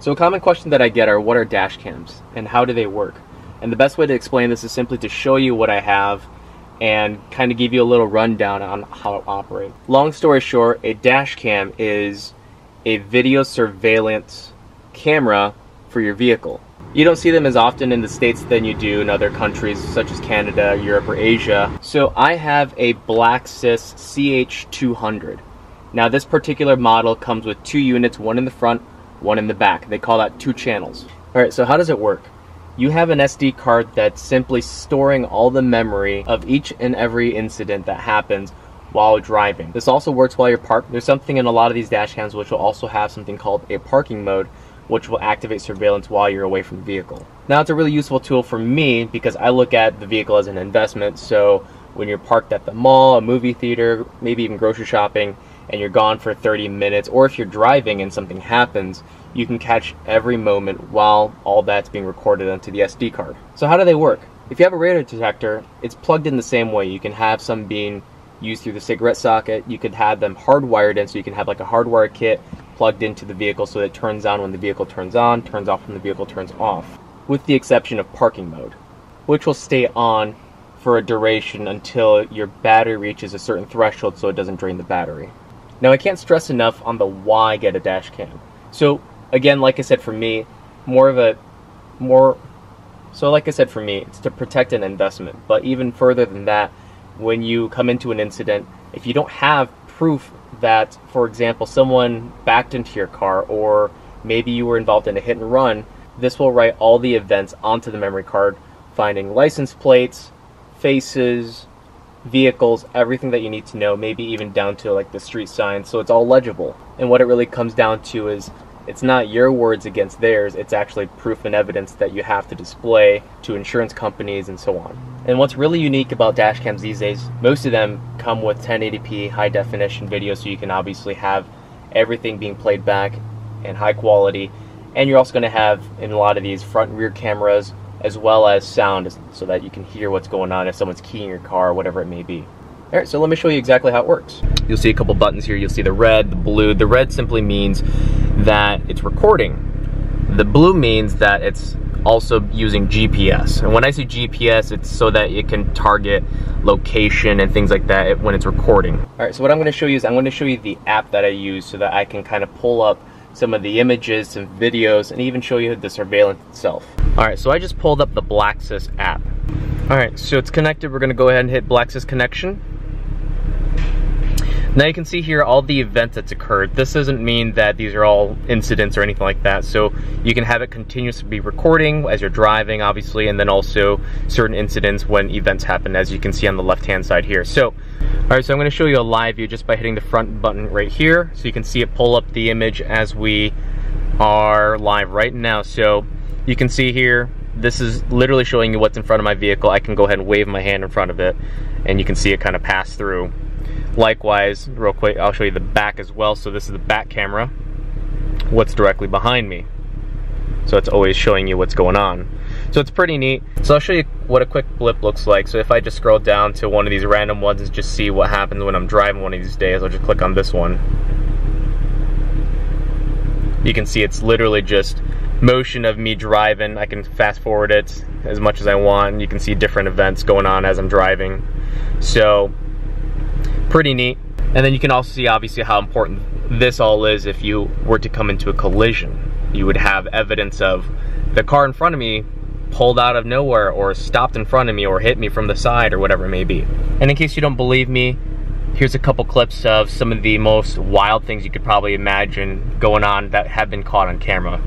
So a common question that I get are, what are dash cams and how do they work? And the best way to explain this is simply to show you what I have and kind of give you a little rundown on how it operates. Long story short, a dash cam is a video surveillance camera for your vehicle. You don't see them as often in the States than you do in other countries such as Canada, Europe, or Asia. So I have a Blacksys CH200. Now this particular model comes with 2 units, one in the front, one in the back. They call that 2 channels. Alright, so how does it work? You have an SD card that's simply storing all the memory of each and every incident that happens while driving. This also works while you're parked. There's something in a lot of these dash cams which will also have something called a parking mode, which will activate surveillance while you're away from the vehicle. Now it's a really useful tool for me because I look at the vehicle as an investment. So when you're parked at the mall, a movie theater, maybe even grocery shopping, and you're gone for 30 minutes, or if you're driving and something happens, you can catch every moment while all that's being recorded onto the SD card. So how do they work? If you have a radar detector, it's plugged in the same way. You can have some being used through the cigarette socket. You could have them hardwired in, so you can have like a hardwire kit plugged into the vehicle so that it turns on when the vehicle turns on, turns off when the vehicle turns off, with the exception of parking mode, which will stay on for a duration until your battery reaches a certain threshold so it doesn't drain the battery. Now I can't stress enough on the why get a dash cam. So again, like I said, for me, it's to protect an investment. But even further than that, when you come into an incident, if you don't have proof that, for example, someone backed into your car, or maybe you were involved in a hit and run, this will write all the events onto the memory card, finding license plates, faces, vehicles, everything that you need to know, maybe even down to like the street signs, so it's all legible. And what it really comes down to is, it's not your words against theirs, it's actually proof and evidence that you have to display to insurance companies and so on. And what's really unique about dash cams these days, most of them come with 1080p high definition video, so you can obviously have everything being played back in high quality. And you're also going to have, in a lot of these, front and rear cameras, as well as sound, so that you can hear what's going on if someone's keying your car, whatever it may be. Alright, so let me show you exactly how it works. You'll see a couple buttons here. You'll see the red, the blue. The red simply means that it's recording. The blue means that it's also using GPS. And when I say GPS, it's so that it can target location and things like that when it's recording. Alright, so what I'm going to show you is I'm going to show you the app that I use so that I can kind of pull up some of the images, some videos, and even show you the surveillance itself. Alright, so I just pulled up the Blacksys app. Alright, so it's connected. We're going to go ahead and hit Blacksys connection. Now you can see here all the events that's occurred. This doesn't mean that these are all incidents or anything like that. So you can have it continuously be recording as you're driving, obviously, and then also certain incidents when events happen, as you can see on the left-hand side here. So, alright, so I'm going to show you a live view just by hitting the front button right here. So you can see it pull up the image as we are live right now. So you can see here, this is literally showing you what's in front of my vehicle. I can go ahead and wave my hand in front of it, and you can see it kind of pass through. Likewise, real quick, I'll show you the back as well. So this is the back camera, what's directly behind me. So it's always showing you what's going on. So it's pretty neat. So I'll show you what a quick blip looks like. So if I just scroll down to one of these random ones and just see what happens when I'm driving one of these days, I'll just click on this one. You can see it's literally just motion of me driving. I can fast forward it as much as I want, and you can see different events going on as I'm driving. So pretty neat. And then you can also see obviously how important this all is. If you were to come into a collision, you would have evidence of the car in front of me pulled out of nowhere, or stopped in front of me, or hit me from the side, or whatever it may be. And in case you don't believe me, here's a couple clips of some of the most wild things you could probably imagine going on that have been caught on camera.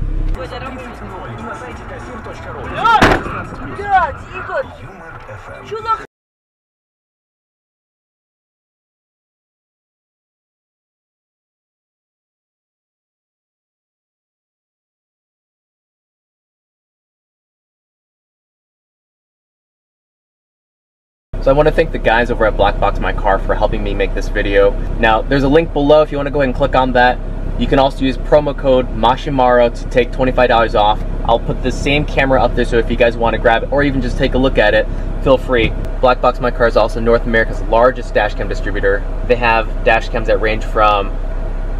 So I want to thank the guys over at Black Box My Car for helping me make this video. Now, there's a link below if you want to go ahead and click on that. You can also use promo code Mashimaro to take $25 off. I'll put the same camera up there, so if you guys want to grab it or even just take a look at it, feel free. Black Box My Car is also North America's largest dashcam distributor. They have dashcams that range from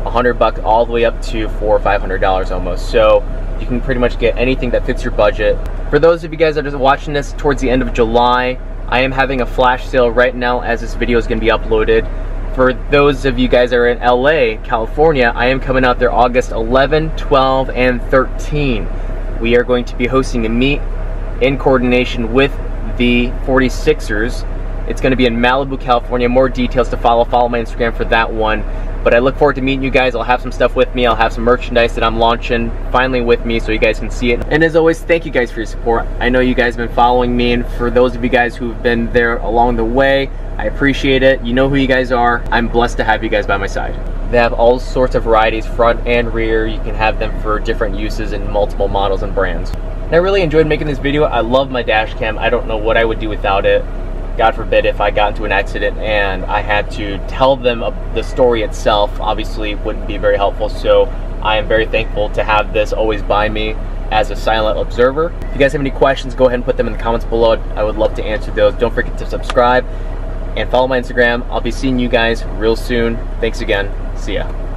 $100 all the way up to $400 or $500 almost. So You can pretty much get anything that fits your budget. For those of you guys that are watching this towards the end of July, I am having a flash sale right now as this video is going to be uploaded. For those of you guys that are in LA, California, I am coming out there August 11, 12, and 13. We are going to be hosting a meet in coordination with the 46ers. It's going to be in Malibu, California. More details to follow. Follow my Instagram for that one. But I look forward to meeting you guys. I'll have some stuff with me. I'll have some merchandise that I'm launching finally with me so you guys can see it. And as always, thank you guys for your support. I know you guys have been following me, and for those of you guys who've been there along the way, I appreciate it. You know who you guys are. I'm blessed to have you guys by my side. They have all sorts of varieties, front and rear. You can have them for different uses in multiple models and brands. And I really enjoyed making this video. I love my dash cam. I don't know what I would do without it. God forbid if I got into an accident and I had to tell them the story itself, obviously it wouldn't be very helpful. So I am very thankful to have this always by me as a silent observer. If you guys have any questions, go ahead and put them in the comments below. I would love to answer those. Don't forget to subscribe and follow my Instagram. I'll be seeing you guys real soon. Thanks again. See ya.